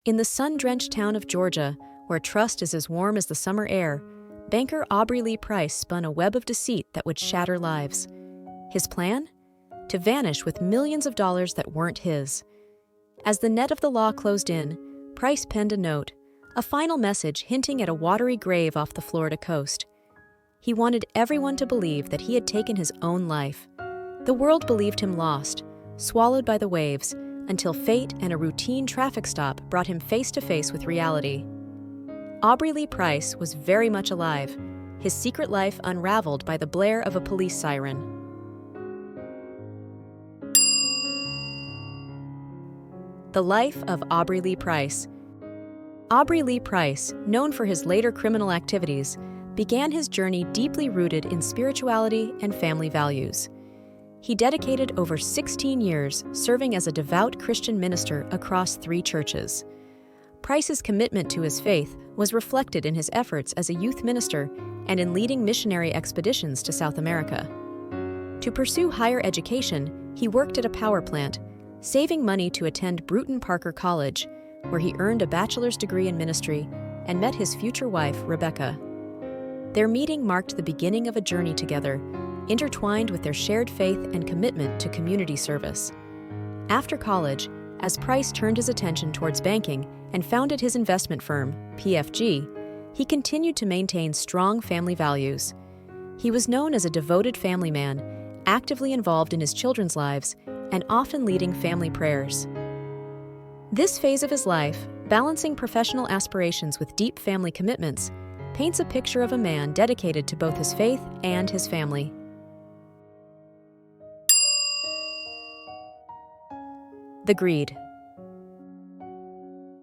In the sun-drenched town of Georgia, where trust is as warm as the summer air, banker Aubrey Lee Price spun a web of deceit that would shatter lives. His plan? To vanish with millions of dollars that weren't his. As the net of the law closed in, Price penned a note, a final message hinting at a watery grave off the Florida coast. He wanted everyone to believe that he had taken his own life. The world believed him lost, swallowed by the waves, until fate and a routine traffic stop brought him face to face with reality. Aubrey Lee Price was very much alive, his secret life unraveled by the blare of a police siren. The life of Aubrey Lee Price. Aubrey Lee Price, known for his later criminal activities, began his journey deeply rooted in spirituality and family values. He dedicated over 16 years serving as a devout Christian minister across 3 churches. Price's commitment to his faith was reflected in his efforts as a youth minister and in leading missionary expeditions to South America. To pursue higher education, he worked at a power plant, saving money to attend Bruton Parker College, where he earned a bachelor's degree in ministry and met his future wife, Rebecca. Their meeting marked the beginning of a journey together, intertwined with their shared faith and commitment to community service. After college, as Price turned his attention towards banking and founded his investment firm, PFG, he continued to maintain strong family values. He was known as a devoted family man, actively involved in his children's lives and often leading family prayers. This phase of his life, balancing professional aspirations with deep family commitments, paints a picture of a man dedicated to both his faith and his family. The greed.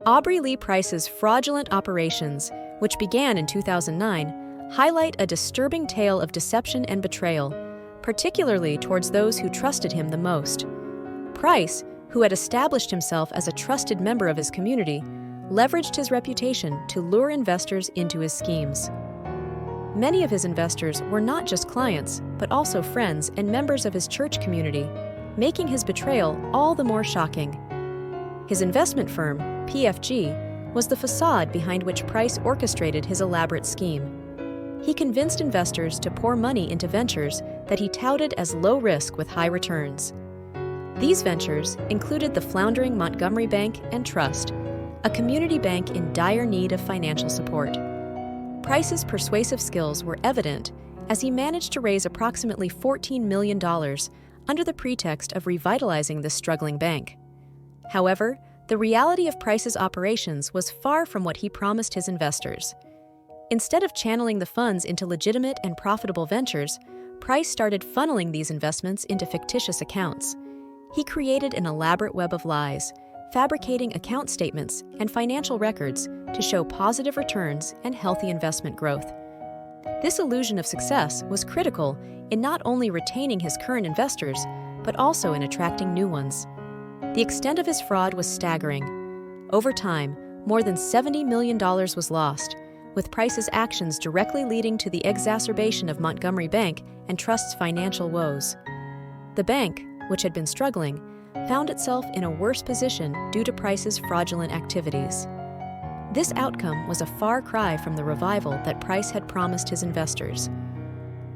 Aubrey Lee Price's fraudulent operations, which began in 2009, highlight a disturbing tale of deception and betrayal, particularly towards those who trusted him the most. Price, who had established himself as a trusted member of his community, leveraged his reputation to lure investors into his schemes. Many of his investors were not just clients, but also friends and members of his church community, making his betrayal all the more shocking. His investment firm, PFG, was the facade behind which Price orchestrated his elaborate scheme. He convinced investors to pour money into ventures that he touted as low risk with high returns. These ventures included the floundering Montgomery Bank and Trust, a community bank in dire need of financial support. Price's persuasive skills were evident as he managed to raise approximately $14 million under the pretext of revitalizing this struggling bank. However, the reality of Price's operations was far from what he promised his investors. Instead of channeling the funds into legitimate and profitable ventures, Price started funneling these investments into fictitious accounts. He created an elaborate web of lies, fabricating account statements and financial records to show positive returns and healthy investment growth. This illusion of success was critical in not only retaining his current investors, but also in attracting new ones. The extent of his fraud was staggering. Over time, more than $70 million was lost, with Price's actions directly leading to the exacerbation of Montgomery Bank and Trust's financial woes. The bank, which had been struggling, found itself in a worse position due to Price's fraudulent activities. This outcome was a far cry from the revival that Price had promised his investors.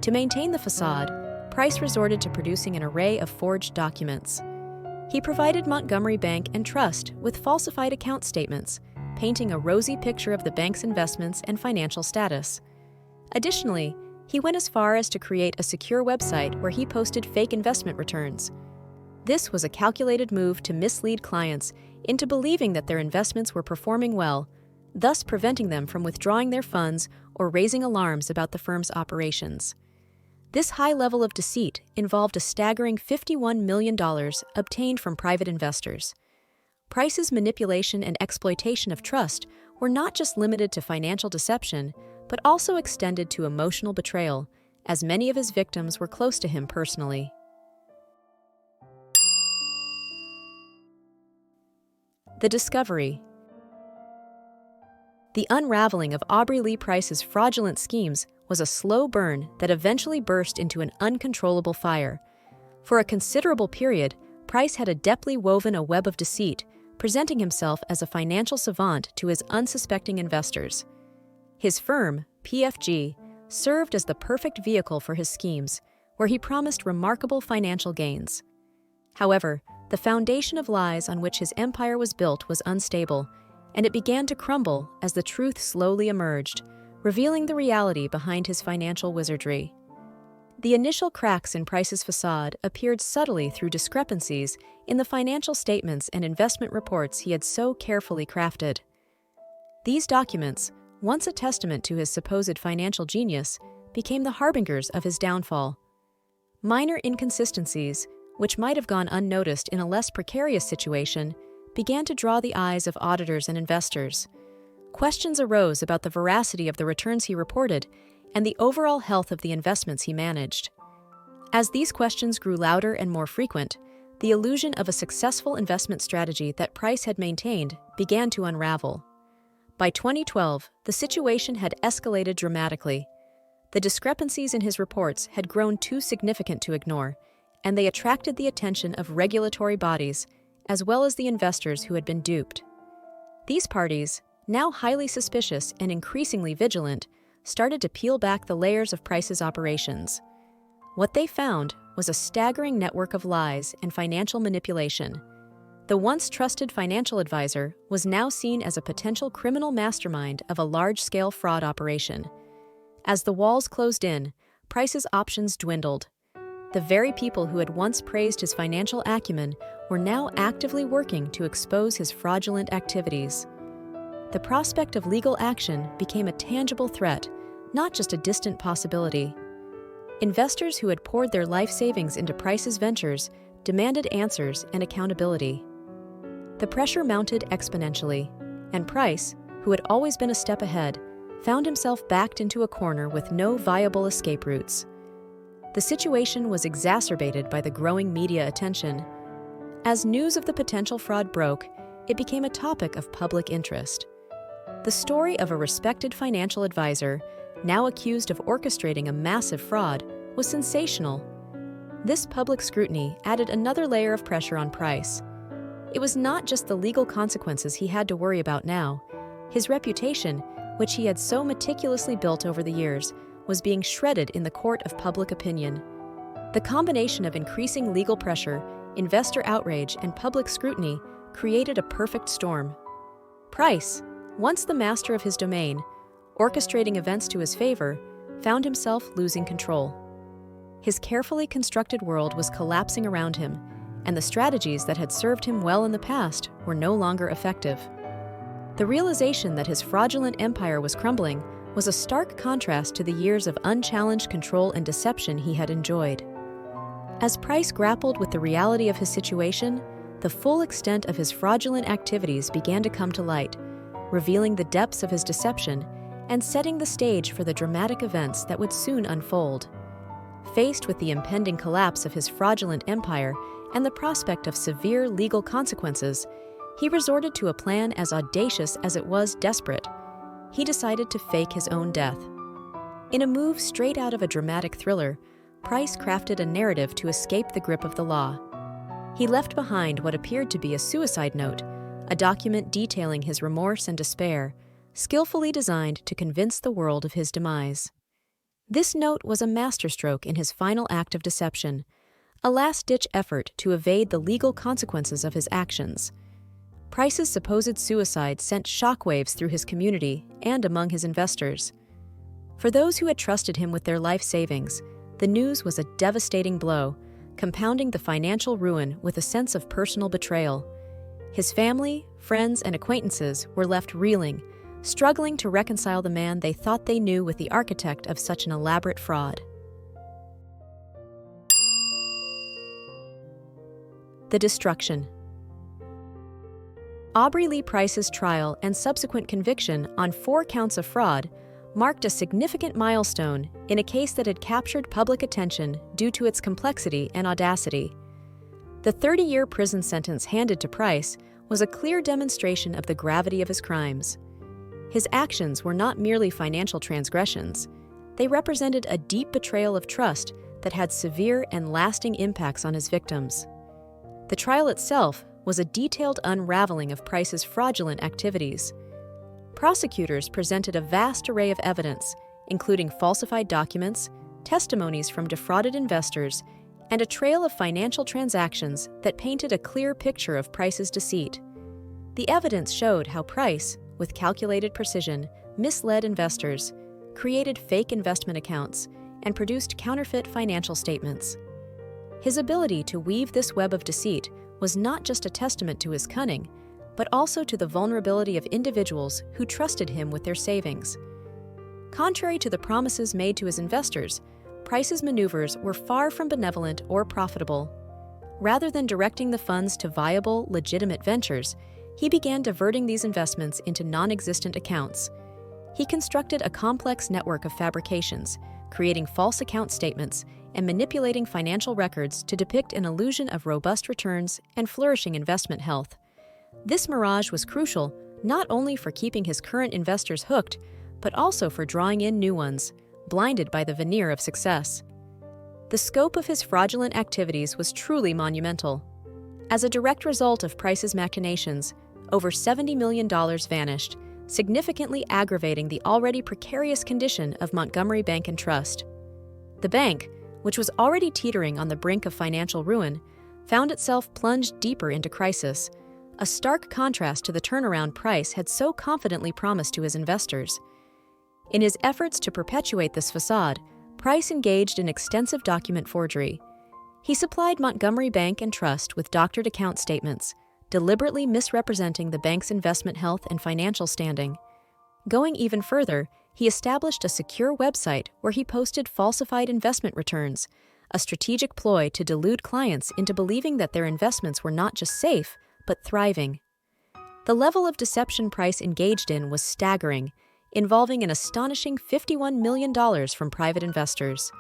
To maintain the facade, Price resorted to producing an array of forged documents. He provided Montgomery Bank and Trust with falsified account statements, painting a rosy picture of the bank's investments and financial status. Additionally, he went as far as to create a secure website where he posted fake investment returns. This was a calculated move to mislead clients into believing that their investments were performing well, thus preventing them from withdrawing their funds or raising alarms about the firm's operations. This high level of deceit involved a staggering $51 million obtained from private investors. Price's manipulation and exploitation of trust were not just limited to financial deception, but also extended to emotional betrayal, as many of his victims were close to him personally. The discovery. The unraveling of Aubrey Lee Price's fraudulent schemes was a slow burn that eventually burst into an uncontrollable fire. For a considerable period, Price had adeptly woven a web of deceit, presenting himself as a financial savant to his unsuspecting investors. His firm, PFG, served as the perfect vehicle for his schemes, where he promised remarkable financial gains. However, the foundation of lies on which his empire was built was unstable, and it began to crumble as the truth slowly emerged, revealing the reality behind his financial wizardry. The initial cracks in Price's facade appeared subtly through discrepancies in the financial statements and investment reports he had so carefully crafted. These documents, once a testament to his supposed financial genius, became the harbingers of his downfall. Minor inconsistencies, which might have gone unnoticed in a less precarious situation, began to draw the eyes of auditors and investors. Questions arose about the veracity of the returns he reported and the overall health of the investments he managed. As these questions grew louder and more frequent, the illusion of a successful investment strategy that Price had maintained began to unravel. By 2012, the situation had escalated dramatically. The discrepancies in his reports had grown too significant to ignore, and they attracted the attention of regulatory bodies, as well as the investors who had been duped. These parties, now highly suspicious and increasingly vigilant, started to peel back the layers of Price's operations. What they found was a staggering network of lies and financial manipulation. The once trusted financial advisor was now seen as a potential criminal mastermind of a large-scale fraud operation. As the walls closed in, Price's options dwindled. The very people who had once praised his financial acumen were now actively working to expose his fraudulent activities. The prospect of legal action became a tangible threat, not just a distant possibility. Investors who had poured their life savings into Price's ventures demanded answers and accountability. The pressure mounted exponentially, and Price, who had always been a step ahead, found himself backed into a corner with no viable escape routes. The situation was exacerbated by the growing media attention. As news of the potential fraud broke, it became a topic of public interest. The story of a respected financial advisor, now accused of orchestrating a massive fraud, was sensational. This public scrutiny added another layer of pressure on Price. It was not just the legal consequences he had to worry about now. His reputation, which he had so meticulously built over the years, was being shredded in the court of public opinion. The combination of increasing legal pressure, investor outrage, and public scrutiny created a perfect storm. Price, once the master of his domain, orchestrating events to his favor, found himself losing control. His carefully constructed world was collapsing around him, and the strategies that had served him well in the past were no longer effective. The realization that his fraudulent empire was crumbling was a stark contrast to the years of unchallenged control and deception he had enjoyed. As Price grappled with the reality of his situation, the full extent of his fraudulent activities began to come to light, revealing the depths of his deception and setting the stage for the dramatic events that would soon unfold. Faced with the impending collapse of his fraudulent empire and the prospect of severe legal consequences, he resorted to a plan as audacious as it was desperate. He decided to fake his own death. In a move straight out of a dramatic thriller, Price crafted a narrative to escape the grip of the law. He left behind what appeared to be a suicide note, a document detailing his remorse and despair, skillfully designed to convince the world of his demise. This note was a masterstroke in his final act of deception, a last-ditch effort to evade the legal consequences of his actions. Price's supposed suicide sent shockwaves through his community and among his investors. For those who had trusted him with their life savings, the news was a devastating blow, compounding the financial ruin with a sense of personal betrayal. His family, friends, and acquaintances were left reeling, struggling to reconcile the man they thought they knew with the architect of such an elaborate fraud. The destruction. Aubrey Lee Price's trial and subsequent conviction on 4 counts of fraud marked a significant milestone in a case that had captured public attention due to its complexity and audacity. The 30-year prison sentence handed to Price was a clear demonstration of the gravity of his crimes. His actions were not merely financial transgressions. They represented a deep betrayal of trust that had severe and lasting impacts on his victims. The trial itself, was a detailed unraveling of Price's fraudulent activities. Prosecutors presented a vast array of evidence, including falsified documents, testimonies from defrauded investors, and a trail of financial transactions that painted a clear picture of Price's deceit. The evidence showed how Price, with calculated precision, misled investors, created fake investment accounts, and produced counterfeit financial statements. His ability to weave this web of deceit was not just a testament to his cunning, but also to the vulnerability of individuals who trusted him with their savings. Contrary to the promises made to his investors, Price's maneuvers were far from benevolent or profitable. Rather than directing the funds to viable, legitimate ventures, he began diverting these investments into non-existent accounts. He constructed a complex network of fabrications, creating false account statements and manipulating financial records to depict an illusion of robust returns and flourishing investment health. This mirage was crucial not only for keeping his current investors hooked, but also for drawing in new ones, blinded by the veneer of success. The scope of his fraudulent activities was truly monumental. As a direct result of Price's machinations, over $70 million vanished, significantly aggravating the already precarious condition of Montgomery Bank and Trust. The bank, which was already teetering on the brink of financial ruin, found itself plunged deeper into crisis, a stark contrast to the turnaround Price had so confidently promised to his investors. In his efforts to perpetuate this facade, Price engaged in extensive document forgery. He supplied Montgomery Bank and Trust with doctored account statements, deliberately misrepresenting the bank's investment health and financial standing. Going even further, he established a secure website where he posted falsified investment returns, a strategic ploy to delude clients into believing that their investments were not just safe, but thriving. The level of deception Price engaged in was staggering, involving an astonishing $51 million from private investors.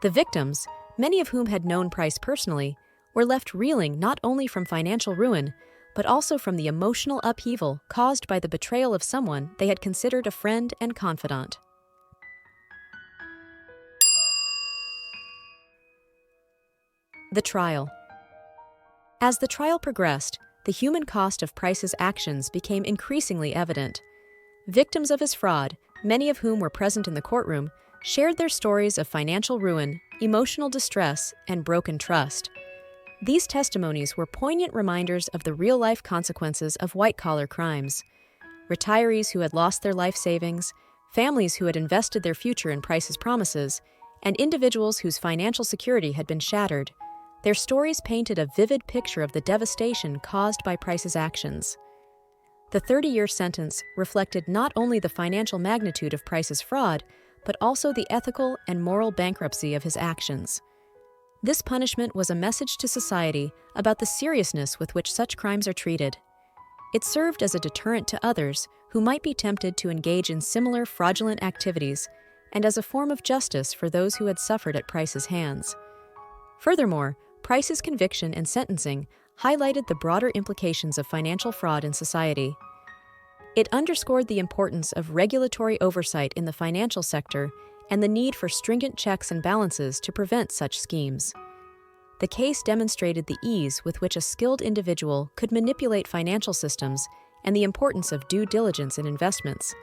The victims, many of whom had known Price personally, were left reeling not only from financial ruin, but also from the emotional upheaval caused by the betrayal of someone they had considered a friend and confidant. The trial. As the trial progressed, the human cost of Price's actions became increasingly evident. Victims of his fraud, many of whom were present in the courtroom, shared their stories of financial ruin, emotional distress, and broken trust. These testimonies were poignant reminders of the real-life consequences of white-collar crimes. Retirees who had lost their life savings, families who had invested their future in Price's promises, and individuals whose financial security had been shattered. Their stories painted a vivid picture of the devastation caused by Price's actions. The 30-year sentence reflected not only the financial magnitude of Price's fraud, but also the ethical and moral bankruptcy of his actions. This punishment was a message to society about the seriousness with which such crimes are treated. It served as a deterrent to others who might be tempted to engage in similar fraudulent activities, and as a form of justice for those who had suffered at Price's hands. Furthermore, Price's conviction and sentencing highlighted the broader implications of financial fraud in society. It underscored the importance of regulatory oversight in the financial sector and the need for stringent checks and balances to prevent such schemes. The case demonstrated the ease with which a skilled individual could manipulate financial systems and the importance of due diligence in investments.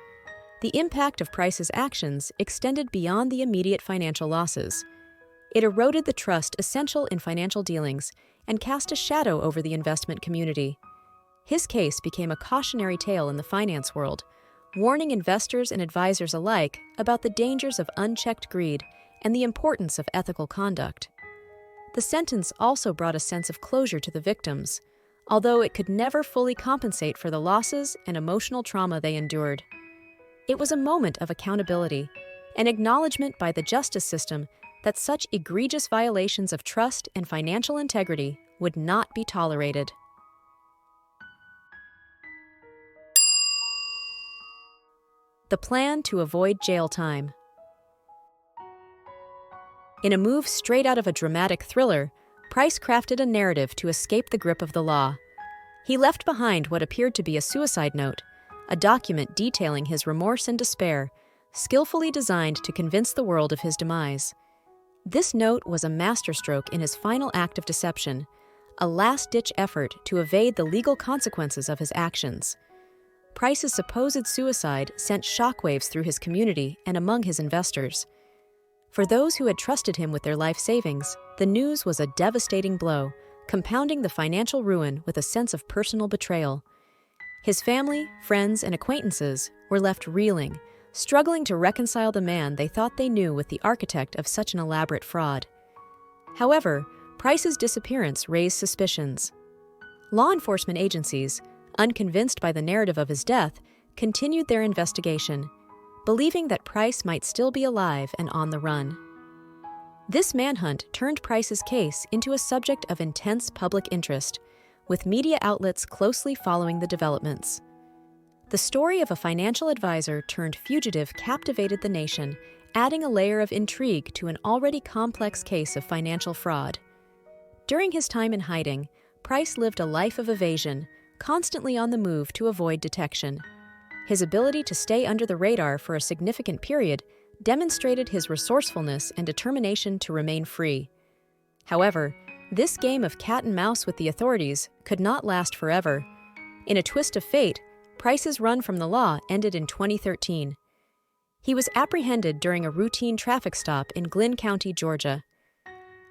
The impact of Price's actions extended beyond the immediate financial losses. It eroded the trust essential in financial dealings and cast a shadow over the investment community. His case became a cautionary tale in the finance world, warning investors and advisors alike about the dangers of unchecked greed and the importance of ethical conduct. The sentence also brought a sense of closure to the victims, although it could never fully compensate for the losses and emotional trauma they endured. It was a moment of accountability, an acknowledgement by the justice system that such egregious violations of trust and financial integrity would not be tolerated. The plan to avoid jail time. In a move straight out of a dramatic thriller, Price crafted a narrative to escape the grip of the law. He left behind what appeared to be a suicide note, a document detailing his remorse and despair, skillfully designed to convince the world of his demise. This note was a masterstroke in his final act of deception, a last-ditch effort to evade the legal consequences of his actions. Price's supposed suicide sent shockwaves through his community and among his investors. For those who had trusted him with their life savings, the news was a devastating blow, compounding the financial ruin with a sense of personal betrayal. His family, friends, and acquaintances were left reeling, struggling to reconcile the man they thought they knew with the architect of such an elaborate fraud. However, Price's disappearance raised suspicions. Law enforcement agencies, unconvinced by the narrative of his death, continued their investigation, believing that Price might still be alive and on the run. This manhunt turned Price's case into a subject of intense public interest, with media outlets closely following the developments. The story of a financial advisor turned fugitive captivated the nation, adding a layer of intrigue to an already complex case of financial fraud. During his time in hiding, Price lived a life of evasion, constantly on the move to avoid detection. His ability to stay under the radar for a significant period demonstrated his resourcefulness and determination to remain free. However, this game of cat and mouse with the authorities could not last forever. In a twist of fate, Price's run from the law ended in 2013. He was apprehended during a routine traffic stop in Glynn County, Georgia.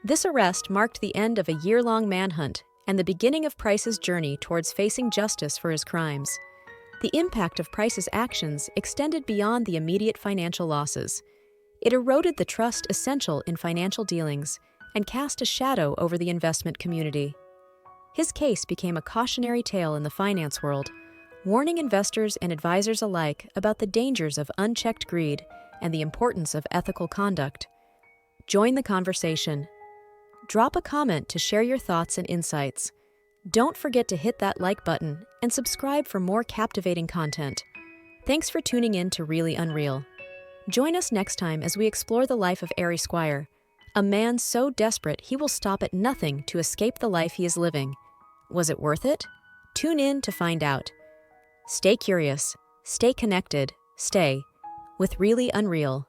This arrest marked the end of a year-long manhunt and the beginning of Price's journey towards facing justice for his crimes. The impact of Price's actions extended beyond the immediate financial losses. It eroded the trust essential in financial dealings and cast a shadow over the investment community. His case became a cautionary tale in the finance world, warning investors and advisors alike about the dangers of unchecked greed and the importance of ethical conduct. Join the conversation. Drop a comment to share your thoughts and insights. Don't forget to hit that like button and subscribe for more captivating content. Thanks for tuning in to Really Unreal. Join us next time as we explore the life of Aubrey Squire, a man so desperate he will stop at nothing to escape the life he is living. Was it worth it? Tune in to find out. Stay curious, stay connected, stay with Really Unreal.